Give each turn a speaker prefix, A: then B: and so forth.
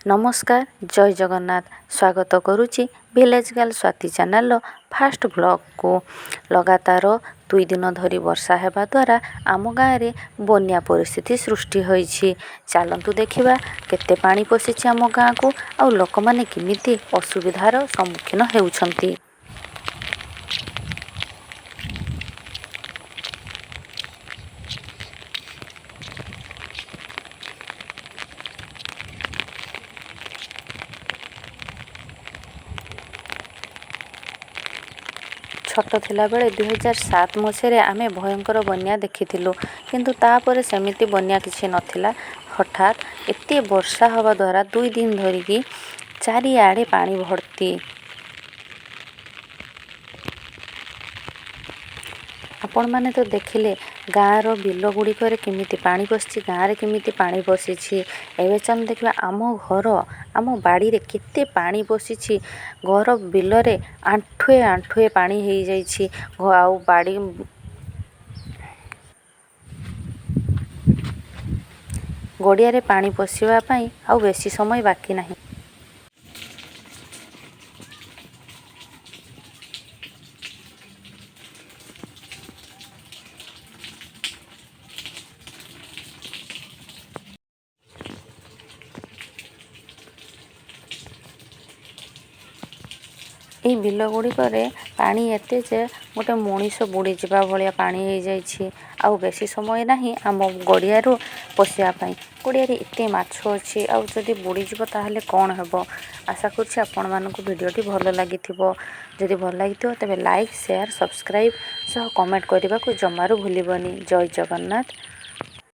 A: नमस्कार जय जगन्नाथ स्वागत करुच्ची village girl Swati channel fast blog को लगातार 2 दिन धरी वर्षा हेबा द्वारा आम गाँव में बन्या परिस्थिति सृष्टि होईछि। चलतु देखिबा केते पानी पशिछि आम गाँ को आ लोक माने किमिति असुविधार सम्मुखीन हेउछंती। छोट थिला बेले 2007 मसीह आम भयंकर बन्या देखिथिलु, किंतु तापर सेमिति बन्या किछि नथिला। हठात एते वर्षा हवा द्वारा 2 दिन धरिकी चारिआडे पानी भर्ती। आपण माने तो देखिले गाँव रो बिल गुड़िकर केमिति पानी पशिछि, गाँव रे केमिति पानी पशिछि। एबे चम देखिबा आम घर आम बाड़ी रे केते पानी पशिछि। घर बिल रे आंठुए आंठुए पानी हेई जाइछि। आउ बाड़ी गड़िया रे पानी पशिबा पई आउ बेसी समय बाकी नाही। এই ବିଲ ଗୁଡ଼ିକରେ ପାଣି ଏତେ ଯେ ଗୋଟେ ମଣିଷ ବୁଡ଼ି ଯିବା ଭଳିଆ ପାଣି ହେଇଯାଇଛି। ଆଉ ବେଶୀ ସମୟ ନାହିଁ ଆମ ଗଡ଼ିଆରୁ ପଶିବା ପାଇଁ। ଗଡ଼ିଆରେ ଏତେ ମାଛ ଅଛି, ଆଉ ଯଦି ବୁଡ଼ିଯିବ ତାହେଲେ କ'ଣ ହେବ। ଆଶା କରୁଛି ଆପଣମାନଙ୍କୁ ଭିଡ଼ିଓଟି ଭଲ ଲାଗିଥିବ। ଯଦି ଭଲ ଲାଗିଥିବ ତେବେ ଲାଇକ୍ ସେୟାର ସବସ୍କ୍ରାଇବ୍ ସହ କମେଣ୍ଟ କରିବାକୁ ଜମାରୁ ଭୁଲିବନି। ଜୟ ଜଗନ୍ନାଥ।